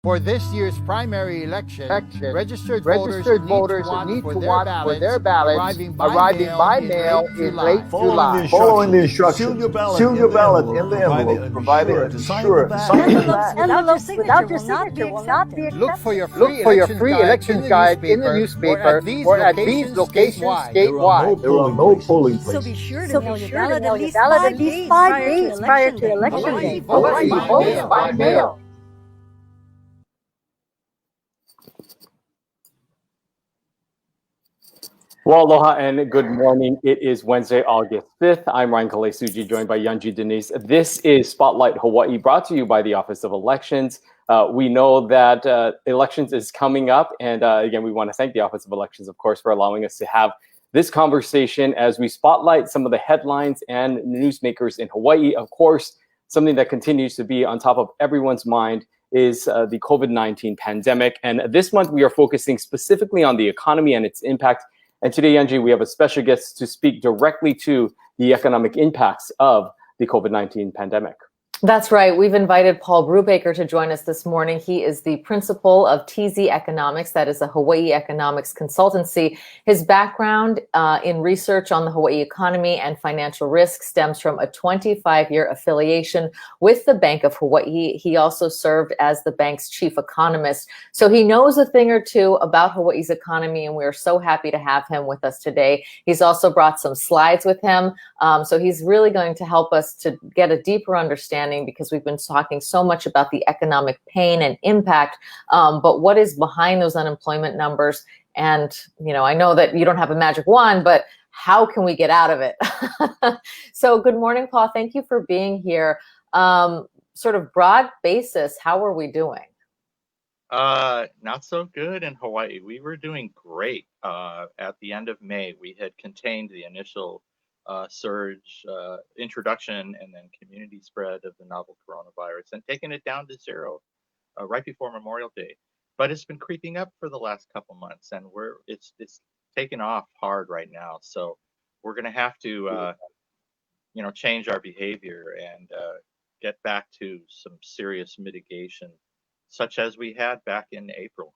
For this year's primary election, registered voters need to watch for their ballots arriving by mail in late July. Following the instructions, seal your ballot in the envelope, provided and ensure Envelopes without your signature will not be accepted. Look for your free elections guide in the newspaper or at these locations statewide. there are no polling So places. be sure to mail your ballot at least 5 days prior to election day. Hawaii votes by mail. Well, aloha and good morning. It is Wednesday, August 5th. I'm Ryan Kalesuji, joined by Yunji Denise. This is Spotlight Hawaii, brought to you by the Office of Elections. We know that elections is coming up, and again, we want to thank the Office of Elections, of course, for allowing us to have this conversation as we spotlight some of the headlines and newsmakers in Hawaii. Of course, something that continues to be on top of everyone's mind is the COVID-19 pandemic. And this month, we are focusing specifically on the economy and its impact. And today, Yunji, we have a special guest to speak directly to the economic impacts of the COVID-19 pandemic. That's right. We've invited Paul Brewbaker to join us this morning. He is the principal of TZ Economics, that is a Hawaii economics consultancy. His background in research on the Hawaii economy and financial risk stems from a 25-year affiliation with the Bank of Hawaii. He also served as the bank's chief economist. So he knows a thing or two about Hawaii's economy, and we're so happy to have him with us today. He's also brought some slides with him. So he's really going to help us to get a deeper understanding, because we've been talking so much about the economic pain and impact, but what is behind those unemployment numbers? And, you know, I know that you don't have a magic wand, but how can we get out of it? So good morning, Paul. Thank you for being here. Sort of broad basis, how are we doing? Not so good in Hawaii. We were doing great. At the end of May, we had contained the initial surge, introduction, and then community spread of the novel coronavirus, and taken it down to zero right before Memorial Day. But it's been creeping up for the last couple months, and it's taken off hard right now. So we're going to have to change our behavior and get back to some serious mitigation, such as we had back in April.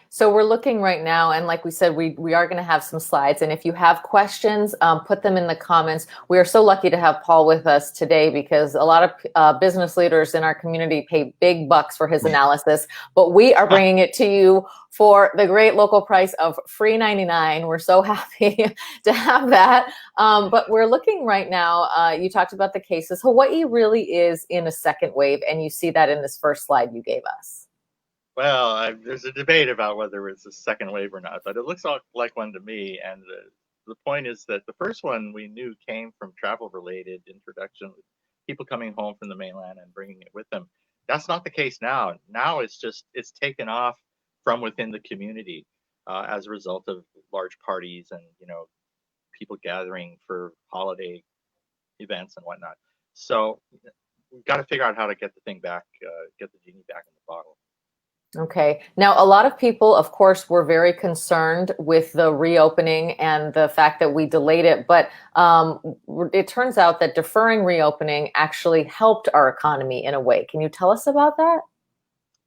So we're looking right now, and like we said, we are going to have some slides. And if you have questions, put them in the comments. We are so lucky to have Paul with us today, because a lot of business leaders in our community pay big bucks for his analysis. But we are bringing it to you for the great local price of free 99. We're so happy to have that. But we're looking right now. You talked about the cases. Hawaii really is in a second wave, and you see that in this first slide you gave us. Well, there's a debate about whether it's a second wave or not, but it looks like one to me. And the point is that the first one we knew came from travel-related introduction, with people coming home from the mainland and bringing it with them. That's not the case now. Now it's taken off from within the community as a result of large parties and people gathering for holiday events and whatnot. So we've got to figure out how to get the thing back, get the genie back in the bottle. Okay. Now, a lot of people, of course, were very concerned with the reopening and the fact that we delayed it. But it turns out that deferring reopening actually helped our economy in a way. Can you tell us about that?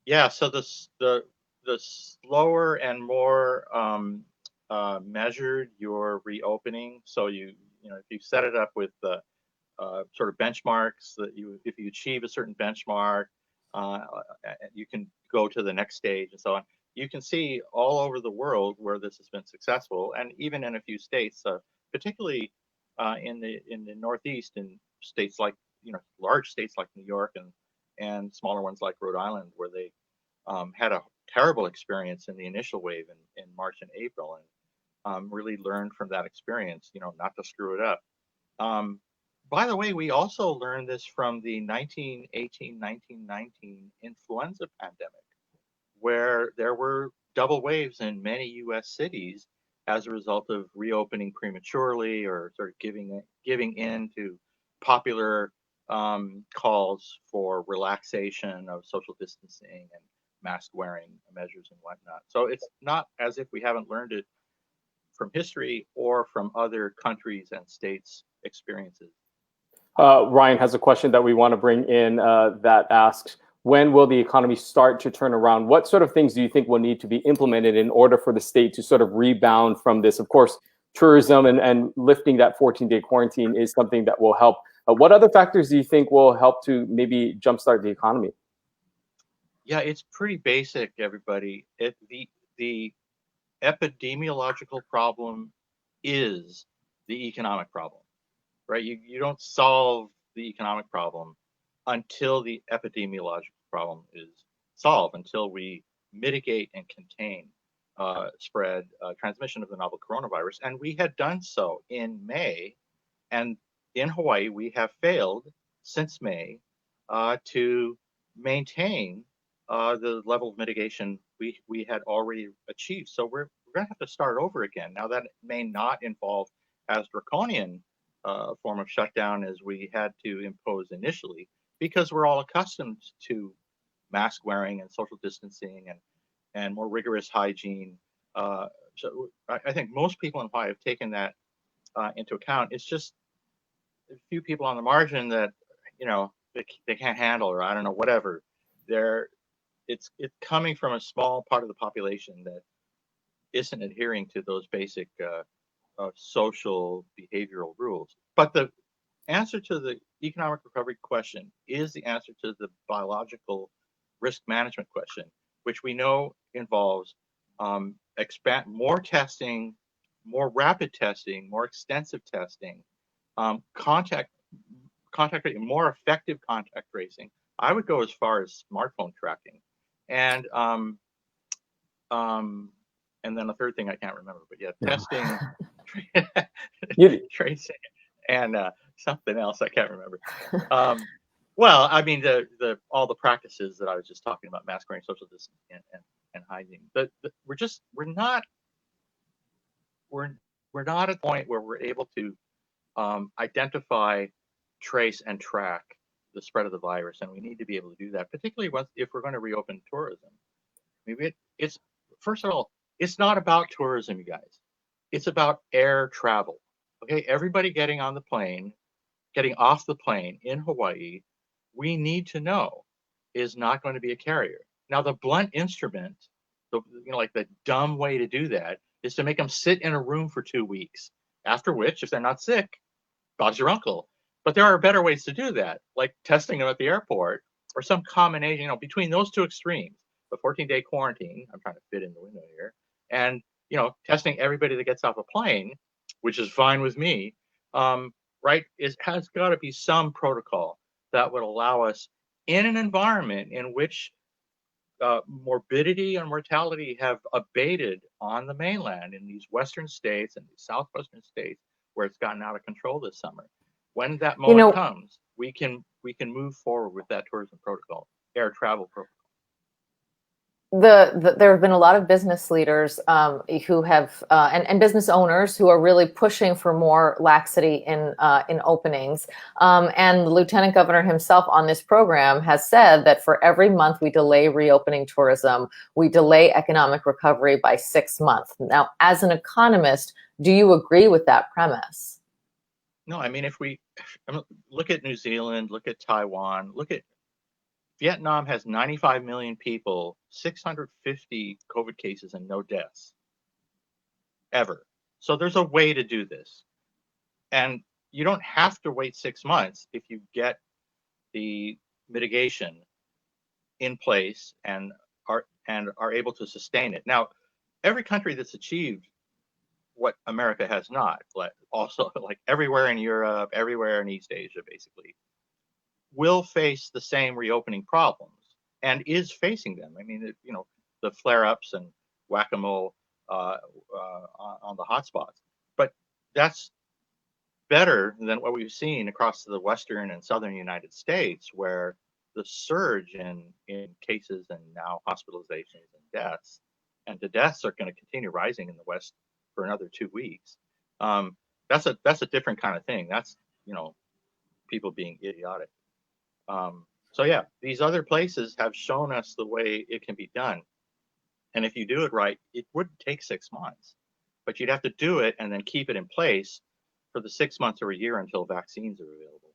Yeah. So the slower and more measured your reopening. So if you set it up with the sort of benchmarks that if you achieve a certain benchmark, you can go to the next stage and so on. You can see all over the world where this has been successful, and even in a few states, particularly in the Northeast, in states like large states like New York and smaller ones like Rhode Island, where they had a terrible experience in the initial wave in March and April, and really learned from that experience, not to screw it up. By the way, we also learned this from the 1918-1919 influenza pandemic, where there were double waves in many U.S. cities as a result of reopening prematurely or sort of giving in to popular calls for relaxation of social distancing and mask wearing measures and whatnot. So it's not as if we haven't learned it from history or from other countries and states' experiences. Ryan has a question that we want to bring in that asks, when will the economy start to turn around? What sort of things do you think will need to be implemented in order for the state to sort of rebound from this? Of course, tourism and lifting that 14-day quarantine is something that will help. What other factors do you think will help to maybe jumpstart the economy? Yeah, it's pretty basic, everybody. The epidemiological problem is the economic problem, right? You don't solve the economic problem until the epidemiological problem is solved, until we mitigate and contain spread, transmission of the novel coronavirus. And we had done so in May, and in Hawaii, we have failed since May to maintain the level of mitigation we had already achieved. So we're going to have to start over again. Now, that may not involve as draconian form of shutdown as we had to impose initially, because we're all accustomed to mask wearing and social distancing and more rigorous hygiene. So I think most people in Hawaii have taken that into account. It's just a few people on the margin that, you know, they can't handle, or I don't know, whatever. It's coming from a small part of the population that isn't adhering to those basic social behavioral rules. But the answer to the economic recovery question is the answer to the biological risk management question, which we know involves expand more testing, more rapid testing, more extensive testing, contact tracing, more effective contact tracing. I would go as far as smartphone tracking, and then the third thing I can't remember, but yeah, testing, tracing, and something else I can't remember. Well, I mean, all the practices that I was just talking about, mask wearing, social distancing, and hygiene. But we're not at the point where we're able to identify, trace, and track the spread of the virus, and we need to be able to do that, particularly if we're going to reopen tourism. Maybe it's first of all, it's not about tourism, you guys. It's about air travel. Okay, everybody getting on the plane, getting off the plane in Hawaii, we need to know is not going to be a carrier. Now, the blunt instrument, like the dumb way to do that, is to make them sit in a room for 2 weeks. After which, if they're not sick, Bob's your uncle. But there are better ways to do that, like testing them at the airport, or some combination, between those two extremes, the 14-day quarantine, I'm trying to fit in the window here, and, testing everybody that gets off a plane, which is fine with me, right, has got to be some protocol that would allow us, in an environment in which morbidity and mortality have abated on the mainland, in these western states and these southwestern states where it's gotten out of control this summer. When that moment comes, we can move forward with that tourism protocol, air travel protocol. There have been a lot of business leaders who have and business owners who are really pushing for more laxity in openings. And the Lieutenant Governor himself on this program has said that for every month we delay reopening tourism, we delay economic recovery by 6 months. Now, as an economist, do you agree with that premise? No, I mean, if we look at New Zealand, look at Taiwan, look at Vietnam, has 95 million people, 650 COVID cases, and no deaths ever. So there's a way to do this. And you don't have to wait 6 months if you get the mitigation in place and are able to sustain it. Now, every country that's achieved what America has not, also like everywhere in Europe, everywhere in East Asia, basically, will face the same reopening problems and is facing them. I mean, the flare-ups and whack-a-mole on the hotspots. But that's better than what we've seen across the western and southern United States, where the surge in cases and now hospitalizations and deaths, and the deaths are going to continue rising in the West for another 2 weeks. That's a different kind of thing. That's, people being idiotic. So yeah, these other places have shown us the way it can be done. And if you do it right, it wouldn't take 6 months, but you'd have to do it and then keep it in place for the 6 months or a year until vaccines are available.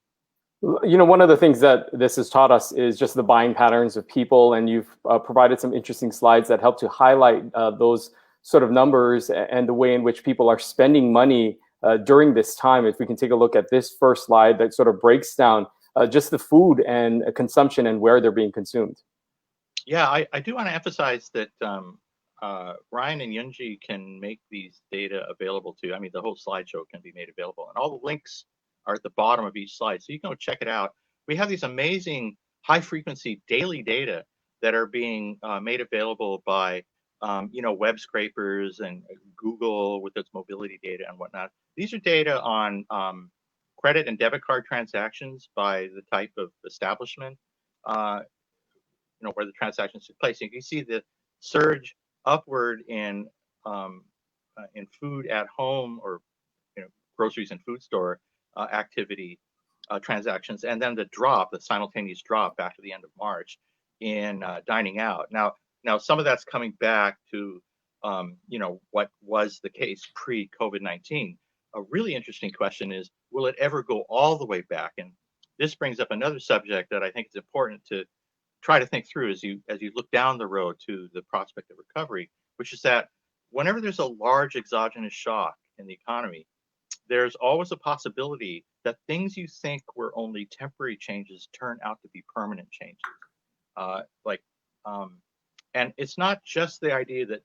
One of the things that this has taught us is just the buying patterns of people, and you've provided some interesting slides that help to highlight those sort of numbers and the way in which people are spending money during this time. If we can take a look at this first slide that sort of breaks down just the food and consumption and where they're being consumed. Yeah, I do want to emphasize that Ryan and Yunji can make these data available to, I mean, the whole slideshow can be made available, and all the links are at the bottom of each slide, so you can go check it out. We have these amazing high frequency daily data that are being made available by web scrapers and Google with its mobility data and whatnot. These are data on credit and debit card transactions by the type of establishment, where the transactions took place. You can see the surge upward in food at home, or groceries and food store activity transactions, and then the simultaneous drop back to the end of March in dining out. Now some of that's coming back to what was the case pre-COVID-19. A really interesting question is, will it ever go all the way back? And this brings up another subject that I think is important to try to think through as you look down the road to the prospect of recovery, which is that whenever there's a large exogenous shock in the economy, there's always a possibility that things you think were only temporary changes turn out to be permanent changes. And it's not just the idea that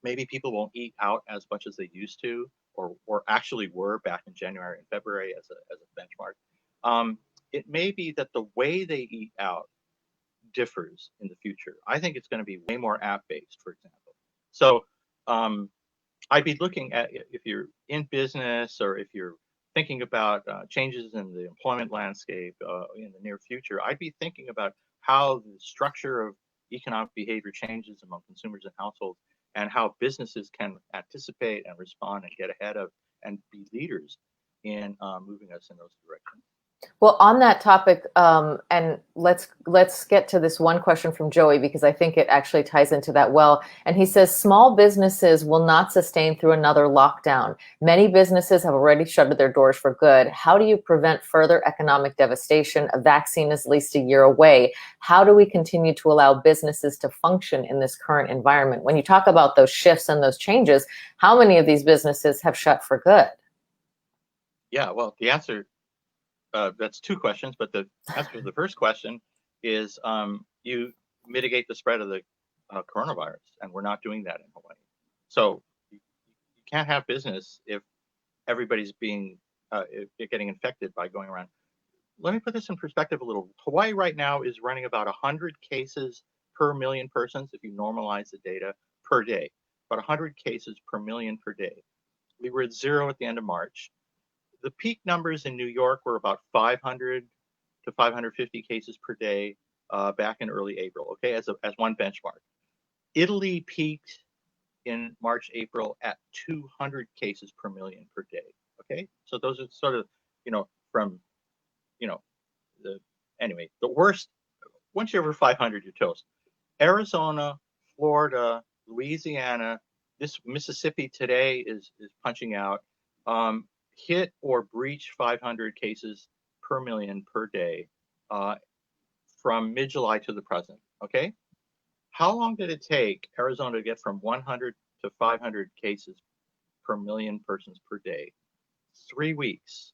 maybe people won't eat out as much as they used to, or actually were back in January and February as a benchmark. It may be that the way they eat out differs in the future. I think it's going to be way more app-based, for example. So I'd be looking at, if you're in business or if you're thinking about changes in the employment landscape in the near future, I'd be thinking about how the structure of economic behavior changes among consumers and households, and how businesses can anticipate and respond and get ahead of and be leaders in moving us in those directions. Well, on that topic, and let's get to this one question from Joey, because I think it actually ties into that well. And he says, small businesses will not sustain through another lockdown. Many businesses have already shuttered their doors for good. How do you prevent further economic devastation? A vaccine is at least a year away. How do we continue to allow businesses to function in this current environment? When you talk about those shifts and those changes, how many of these businesses have shut for good? Yeah, well, the answer, that's two questions, but the answer to the first question is you mitigate the spread of the coronavirus, and we're not doing that in Hawaii. So you can't have business if everybody's getting infected by going around. Let me put this in perspective a little. Hawaii right now is running about 100 cases per million persons, if you normalize the data, per day. About 100 cases per million per day. We were at 0 at the end of March. The peak numbers in New York were about 500 to 550 cases per day back in early April, okay, as one benchmark. Italy peaked in March, April at 200 cases per million per day, okay? So those are sort of, from, the worst, once you're over 500, you're toast. Arizona, Florida, Louisiana, this Mississippi today is punching out. Hit or breach 500 cases per million per day from mid-July to the present, okay? How long did it take Arizona to get from 100 to 500 cases per million persons per day? 3 weeks.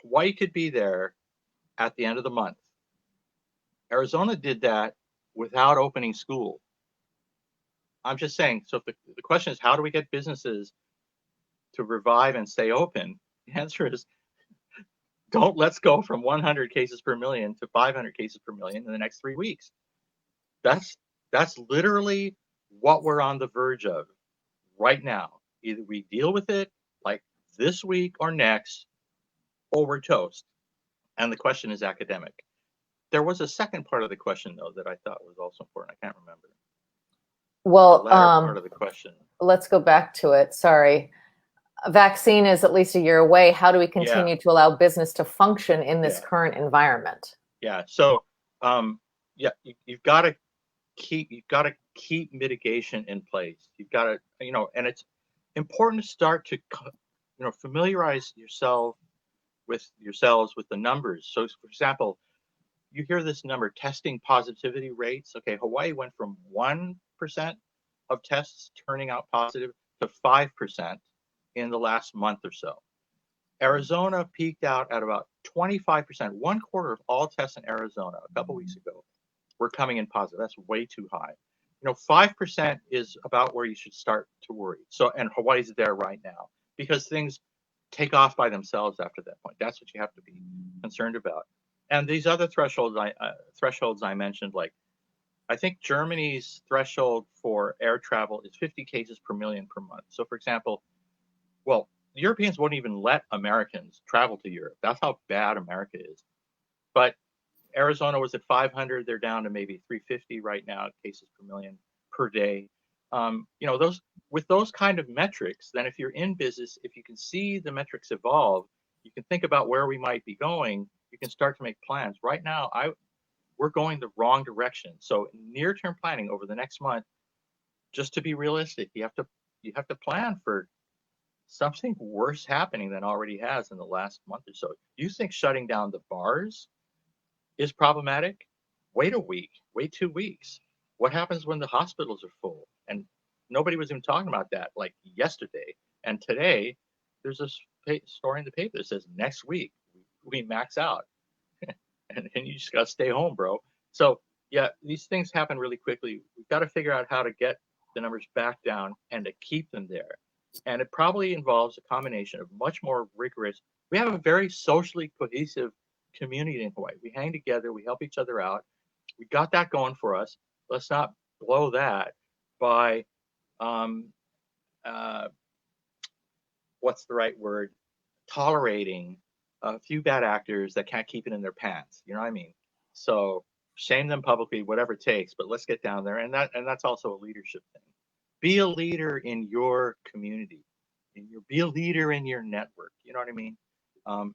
Hawaii could be there at the end of the month. Arizona did that without opening school. I'm just saying, so if the question is, how do we get businesses to revive and stay open? The answer is, let's go from 100 cases per million to 500 cases per million in the next 3 weeks. That's literally what we're on the verge of right now. Either we deal with it like this week or next, or we're toast. And the question is academic. There was a second part of the question, though, that I thought was also important. I can't remember. Well, the latter part of the question. Let's go back to it. Sorry. A vaccine is at least a year away. How do we continue to allow business to function in this current environment? Yeah. So, you've got to keep mitigation in place. You've got to, and it's important to start to, familiarize yourself with yourselves with the numbers. So, for example, you hear this number, testing positivity rates. Okay, Hawaii went from 1% of tests turning out positive to 5% in the last month or so. Arizona peaked out at about 25%. 1/4 of all tests in Arizona a couple weeks ago were coming in positive. That's way too high. 5% is about where you should start to worry. So, and Hawaii's there right now because things take off by themselves after that point. That's what you have to be concerned about. And these other thresholds I mentioned, like I think Germany's threshold for air travel is 50 cases per million per month. So, for example, well, the Europeans won't even let Americans travel to Europe. That's how bad America is. But Arizona was at 500. They're down to maybe 350 right now, cases per million per day. Those with those kind of metrics, then if you're in business, if you can see the metrics evolve, you can think about where we might be going. You can start to make plans. Right now, we're going the wrong direction. So near-term planning over the next month, just to be realistic, you have to plan for something worse happening than already has in the last month or so. You think shutting down the bars is problematic? Wait a week, wait 2 weeks. What happens when the hospitals are full? And nobody was even talking about that like yesterday. And today, there's a story in the paper that says next week we max out. and you just got to stay home, bro. So, yeah, these things happen really quickly. We've got to figure out how to get the numbers back down and to keep them there. And it probably involves a combination of much more rigorous. We have a very socially cohesive community in Hawaii. We hang together, we help each other out. We got that going for us. Let's not blow that by what's the right word? Tolerating a few bad actors that can't keep it in their pants. You know what I mean? So shame them publicly, whatever it takes, but let's get down there. And that's also a leadership thing. Be a leader in your community. Be a leader in your network. You know what I mean?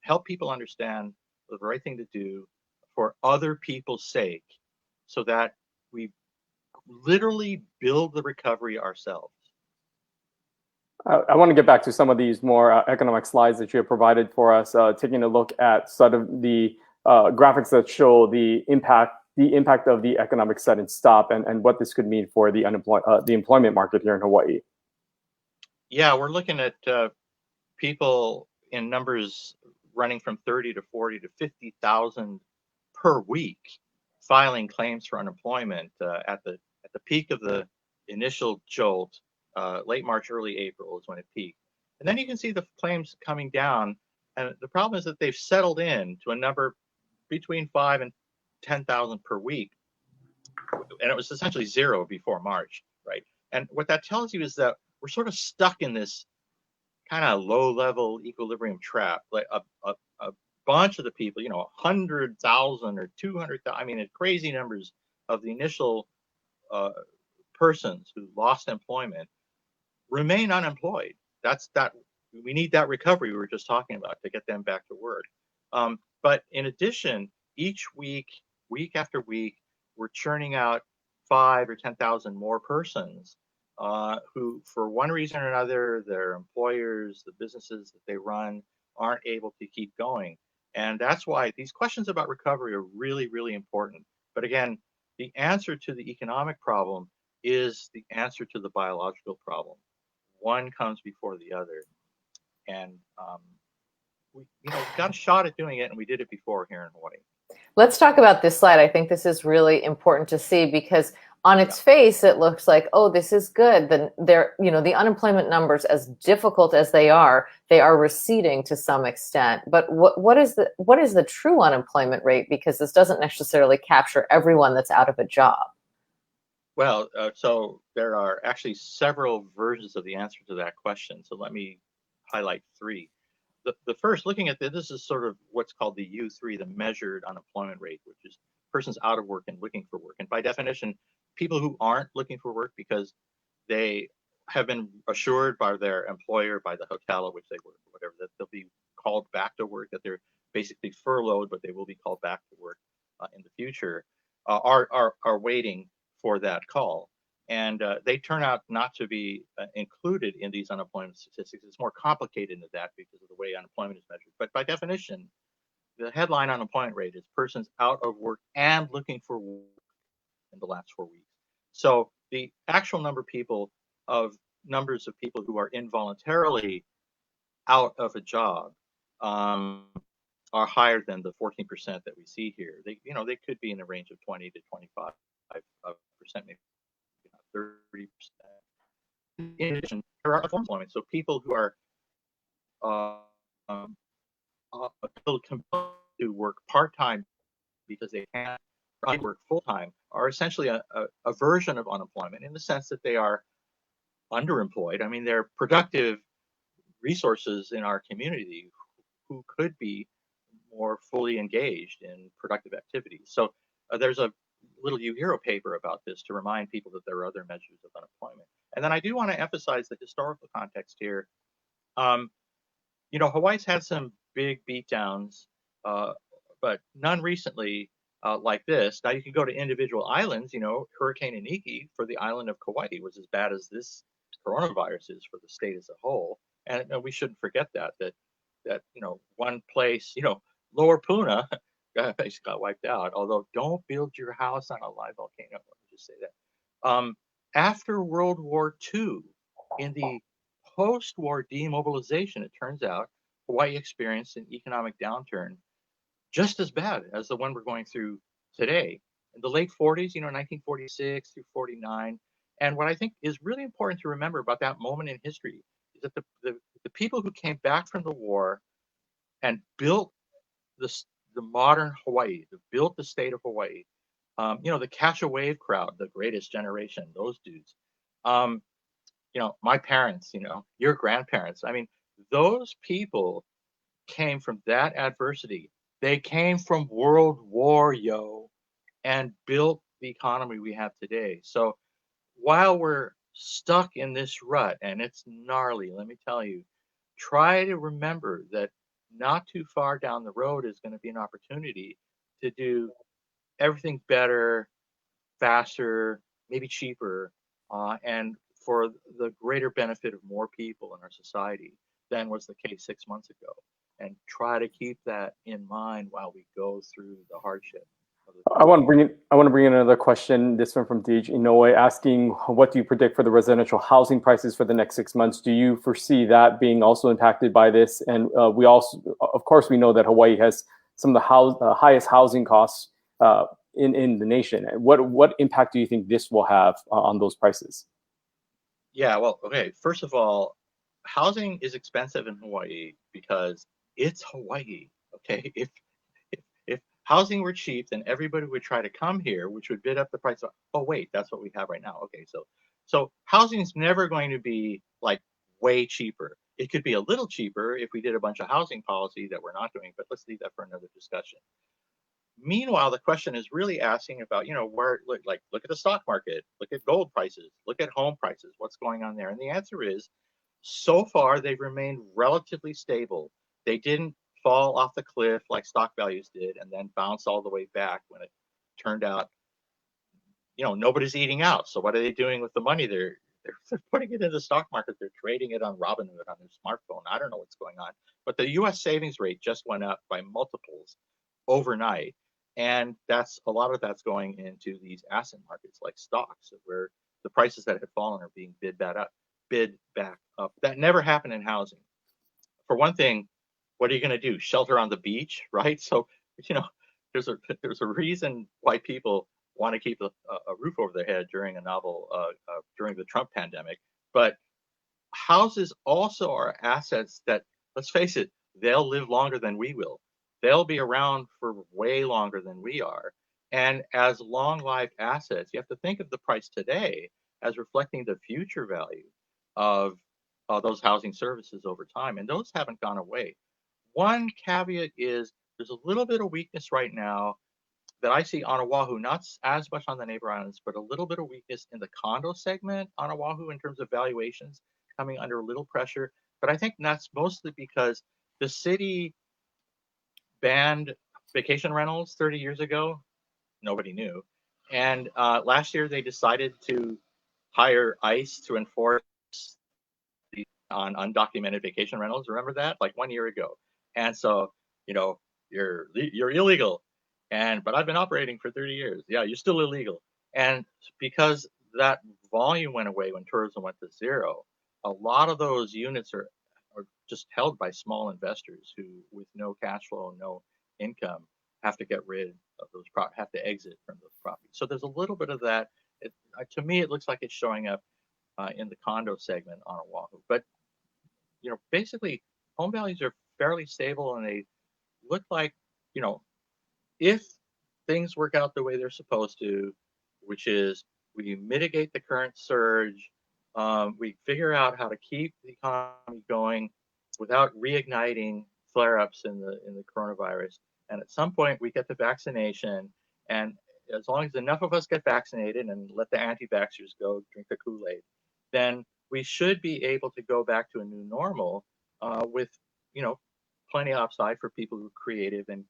Help people understand the right thing to do for other people's sake so that we literally build the recovery ourselves. I want to get back to some of these more economic slides that you have provided for us, taking a look at sort of the graphics that show the impact of the economic sudden stop and what this could mean for the employment market here in Hawaii. Yeah, we're looking at people in numbers running from 30 to 40 to 50,000 per week filing claims for unemployment at the peak of the initial jolt. Late March, early April is when it peaked. And then you can see the claims coming down. And the problem is that they've settled in to a number between 5 and 10,000 per week. And it was essentially zero before March, right? And what that tells you is that we're sort of stuck in this kind of low-level equilibrium trap. Like a bunch of the people, 100,000 or 200,000, I mean, crazy numbers of the initial persons who lost employment remain unemployed. We need that recovery we were just talking about to get them back to work. But in addition, each week after week, we're churning out 5 or 10,000 more persons who, for one reason or another, their employers, the businesses that they run, aren't able to keep going. And that's why these questions about recovery are really, really important. But again, the answer to the economic problem is the answer to the biological problem. One comes before the other. And we got a shot at doing it, and we did it before here in Hawaii. Let's talk about this slide. I think this is really important to see because on its face, it looks like, oh, this is good. Then the unemployment numbers, as difficult as they are receding to some extent. But what is the true unemployment rate? Because this doesn't necessarily capture everyone that's out of a job. Well, so there are actually several versions of the answer to that question. So let me highlight 3. The first, looking at this is sort of what's called the U3, the measured unemployment rate, which is persons out of work and looking for work. And by definition, people who aren't looking for work because they have been assured by their employer, by the hotel at which they work, or whatever, that they'll be called back to work, that they're basically furloughed, but they will be called back to work in the future, are waiting for that call. And they turn out not to be included in these unemployment statistics. It's more complicated than that because of the way unemployment is measured. But by definition, the headline unemployment rate is persons out of work and looking for work in the last 4 weeks. So the actual numbers of people who are involuntarily out of a job are higher than the 14% that we see here. They could be in the range of 20 to 25%, maybe not 30%. In addition, there are unemployment. So people who are compelled to work part-time because they can't work full-time are essentially a version of unemployment in the sense that they are underemployed. I mean, they're productive resources in our community who could be more fully engaged in productive activities. So there's a little UHERO paper about this to remind people that there are other measures of unemployment. And then I do want to emphasize the historical context here. Hawaii's had some big beatdowns, but none recently like this. Now you can go to individual islands. Hurricane Iniki for the island of Kauai was as bad as this coronavirus is for the state as a whole. And we shouldn't forget that one place, Lower Puna, basically got wiped out. Although don't build your house on a live volcano. Let me just say that. After World War II, in the post-war demobilization, it turns out Hawaii experienced an economic downturn just as bad as the one we're going through today. In the late 40s, 1946 through 49. And what I think is really important to remember about that moment in history is that the people who came back from the war and built the modern Hawaii, built the state of Hawaii, the Catch a Wave crowd, the greatest generation, those dudes, my parents, your grandparents. I mean, those people came from that adversity. They came from World War, and built the economy we have today. So while we're stuck in this rut, and it's gnarly, let me tell you, try to remember that not too far down the road is going to be an opportunity to do everything better, faster, maybe cheaper, and for the greater benefit of more people in our society than was the case 6 months ago. And try to keep that in mind while we go through the hardship. I want to bring in another question. This one from Deej Inoue asking, what do you predict for the residential housing prices for the next 6 months? Do you foresee that being also impacted by this? And we also, of course, we know that Hawaii has some of the highest housing costs in the nation. What impact do you think this will have on those prices? Yeah, well, okay. First of all, housing is expensive in Hawaii because it's Hawaii. Okay, if housing were cheap, then everybody would try to come here, which would bid up the price. Oh wait, that's what we have right now. Okay, so housing is never going to be like way cheaper. It could be a little cheaper if we did a bunch of housing policy that we're not doing, but let's leave that for another discussion. Meanwhile, the question is really asking about, where, look at the stock market, look at gold prices, look at home prices, what's going on there? And the answer is, so far, they've remained relatively stable. They didn't fall off the cliff like stock values did and then bounce all the way back when it turned out, nobody's eating out. So what are they doing with the money? They're putting it in the stock market. They're trading it on Robinhood on their smartphone. I don't know what's going on. But the U.S. savings rate just went up by multiples overnight. And a lot of that's going into these asset markets like stocks, where the prices that had fallen are being bid back up. That never happened in housing. For one thing, what are you going to do? Shelter on the beach, right? So, there's a reason why people want to keep a roof over their head during during the Trump pandemic. But houses also are assets that, let's face it, they'll live longer than we will. They'll be around for way longer than we are. And as long-lived assets, you have to think of the price today as reflecting the future value of those housing services over time. And those haven't gone away. One caveat is there's a little bit of weakness right now that I see on Oahu, not as much on the neighbor islands, but a little bit of weakness in the condo segment on Oahu in terms of valuations coming under a little pressure. But I think that's mostly because the city banned vacation rentals 30 years ago. Nobody knew. And last year they decided to hire ICE to enforce on undocumented vacation rentals. Remember that? Like 1 year ago. And so, you're illegal. But I've been operating for 30 years. Yeah, you're still illegal. And because that volume went away when tourism went to zero, a lot of those units are just held by small investors who, with no cash flow, no income, have to get rid of those have to exit from those properties. So there's a little bit of that. To me, it looks like it's showing up in the condo segment on Oahu. But basically, home values are fairly stable, and they look like, if things work out the way they're supposed to, which is we mitigate the current surge, we figure out how to keep the economy going without reigniting flare-ups in the coronavirus, and at some point we get the vaccination, and as long as enough of us get vaccinated and let the anti-vaxxers go drink the Kool-Aid, then we should be able to go back to a new normal with plenty of upside for people who are creative and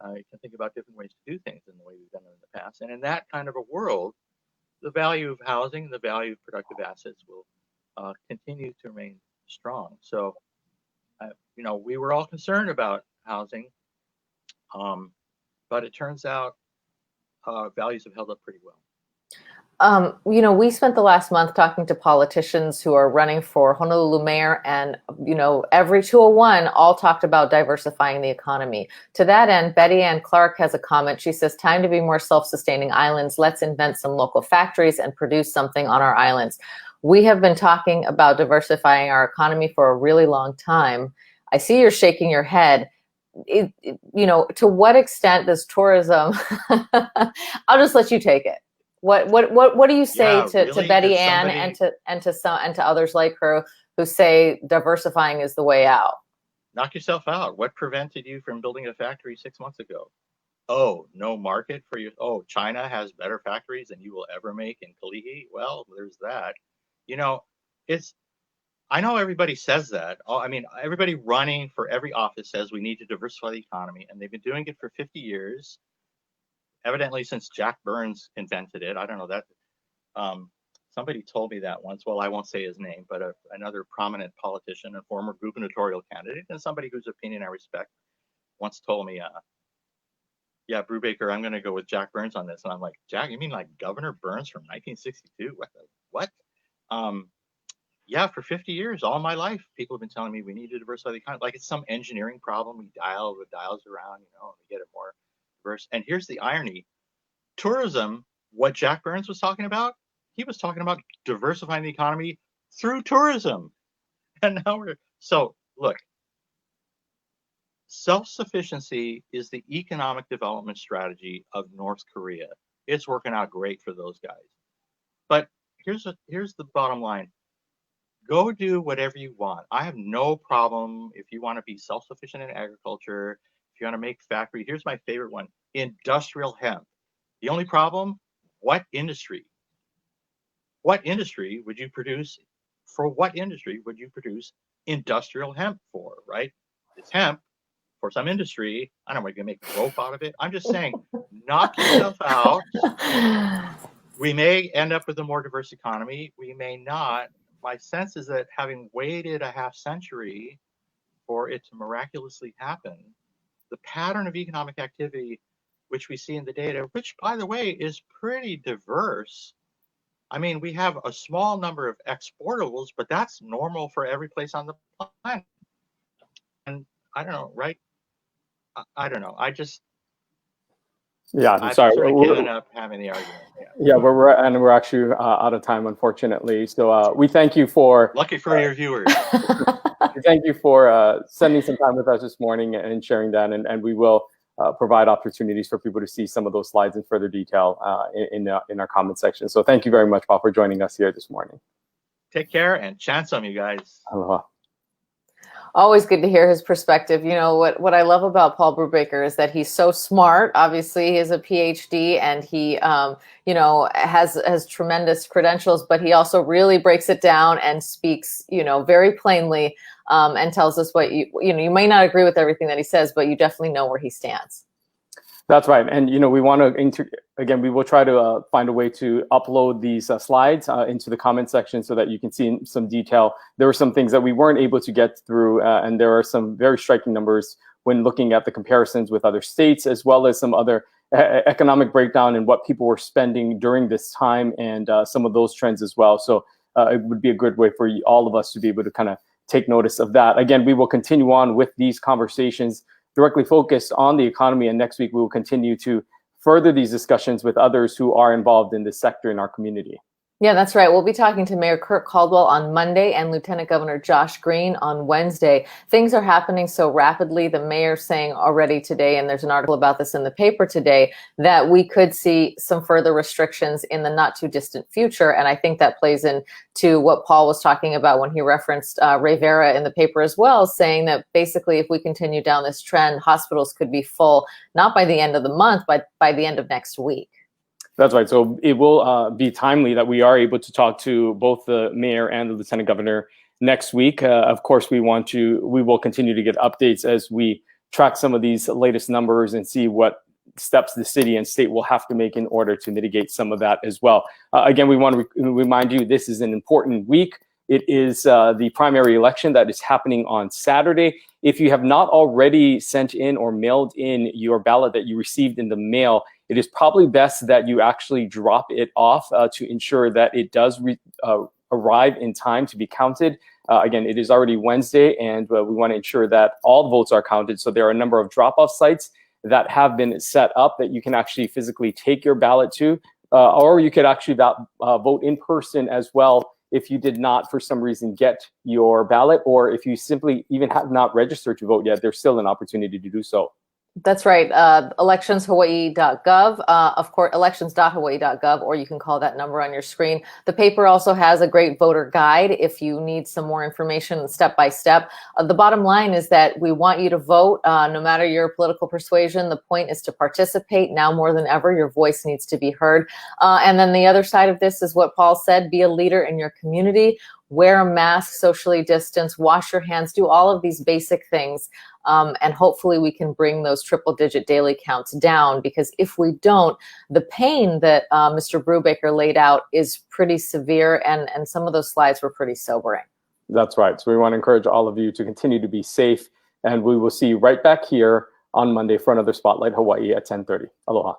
can think about different ways to do things in the way we've done it in the past. And in that kind of a world, the value of housing, the value of productive assets will continue to remain strong. So, we were all concerned about housing, but it turns out values have held up pretty well. We spent the last month talking to politicians who are running for Honolulu mayor, and, every 201 all talked about diversifying the economy. To that end, Betty Ann Clark has a comment. She says, time to be more self-sustaining islands. Let's invent some local factories and produce something on our islands. We have been talking about diversifying our economy for a really long time. I see you're shaking your head. To what extent does tourism, I'll just let you take it. What do you say to Betty Ann and to others like her who say diversifying is the way out? Knock yourself out. What prevented you from building a factory 6 months ago? Oh, no market for you. Oh, China has better factories than you will ever make in Kalihi. Well, there's that. I know everybody says that. I mean, everybody running for every office says we need to diversify the economy, and they've been doing it for 50 years. Evidently, since Jack Burns invented it. I don't know that. Somebody told me that once. Well, I won't say his name, but another prominent politician, a former gubernatorial candidate, and somebody whose opinion I respect, once told me, yeah, Brewbaker, I'm going to go with Jack Burns on this. And I'm like, Jack, you mean like Governor Burns from 1962? What? Yeah, for 50 years, all my life, people have been telling me we need to diversify the economy. Like it's some engineering problem. We dial the dials around, and we get it more diverse. And here's the irony. Tourism, what Jack Burns was talking about, he was talking about diversifying the economy through tourism. And now look, self-sufficiency is the economic development strategy of North Korea. It's working out great for those guys. But here's the bottom line. Go do whatever you want. I have no problem if you want to be self-sufficient in agriculture, if you want to make factory. Here's my favorite one, industrial hemp. The only problem, what industry? What industry would you produce? For what industry would you produce industrial hemp for, right? It's hemp for some industry. I don't know, we're going to make rope out of it. I'm just saying, knock yourself out. We may end up with a more diverse economy. We may not. My sense is that having waited a half century for it to miraculously happen, the pattern of economic activity, which we see in the data, which, by the way, is pretty diverse. I mean, we have a small number of exportables, but that's normal for every place on the planet. And I don't know, right? I don't know. I've sorry. sort of given up having the argument. Yeah, we're actually out of time, unfortunately. So we thank you for lucky for your viewers. Thank you for spending some time with us this morning and sharing that, and we will provide opportunities for people to see some of those slides in further detail in our comment section. So thank you very much, Paul, for joining us here this morning. Take care and chance on you guys. Aloha. Always good to hear his perspective. What I love about Paul Brewbaker is that he's so smart. Obviously, he has a PhD and he, has tremendous credentials, but he also really breaks it down and speaks, very plainly, and tells us what you may not agree with everything that he says, but you definitely know where he stands. That's right. And, we want to, again, we will try to find a way to upload these slides into the comment section so that you can see in some detail. There were some things that we weren't able to get through, and there are some very striking numbers when looking at the comparisons with other states, as well as some other economic breakdown and what people were spending during this time, and some of those trends as well. So it would be a good way for all of us to be able to kind of take notice of that. Again, we will continue on with these conversations directly focused on the economy, and next week we will continue to further these discussions with others who are involved in this sector in our community. Yeah, that's right. We'll be talking to Mayor Kirk Caldwell on Monday and Lieutenant Governor Josh Green on Wednesday. Things are happening so rapidly. The mayor's saying already today, and there's an article about this in the paper today, that we could see some further restrictions in the not too distant future. And I think that plays into what Paul was talking about when he referenced Ray Vera in the paper as well, saying that basically if we continue down this trend, hospitals could be full, not by the end of the month, but by the end of next week. That's right. So it will be timely that we are able to talk to both the mayor and the lieutenant governor next week. Of course, we will continue to get updates as we track some of these latest numbers and see what steps the city and state will have to make in order to mitigate some of that as well. Again, we want to remind you this is an important week. It is the primary election that is happening on Saturday. If you have not already sent in or mailed in your ballot that you received in the mail, it is probably best that you actually drop it off to ensure that it does arrive in time to be counted. Again, it is already Wednesday, and we want to ensure that all the votes are counted. So there are a number of drop-off sites that have been set up that you can actually physically take your ballot to, or you could actually vote in person as well if you did not, for some reason, get your ballot, or if you simply even have not registered to vote yet, there's still an opportunity to do so. That's right. Electionshawaii.gov, of course, elections.hawaii.gov, or you can call that number on your screen. The paper also has a great voter guide if you need some more information step by step. The bottom line is that we want you to vote no matter your political persuasion. The point is to participate. Now more than ever, your voice needs to be heard. And then the other side of this is what Paul said, be a leader in your community. Wear a mask, socially distance, wash your hands, do all of these basic things. And hopefully we can bring those triple-digit daily counts down, because if we don't, the pain that Mr. Brewbaker laid out is pretty severe, and some of those slides were pretty sobering. That's right. So we want to encourage all of you to continue to be safe, and we will see you right back here on Monday for another Spotlight Hawaii at 10:30. Aloha.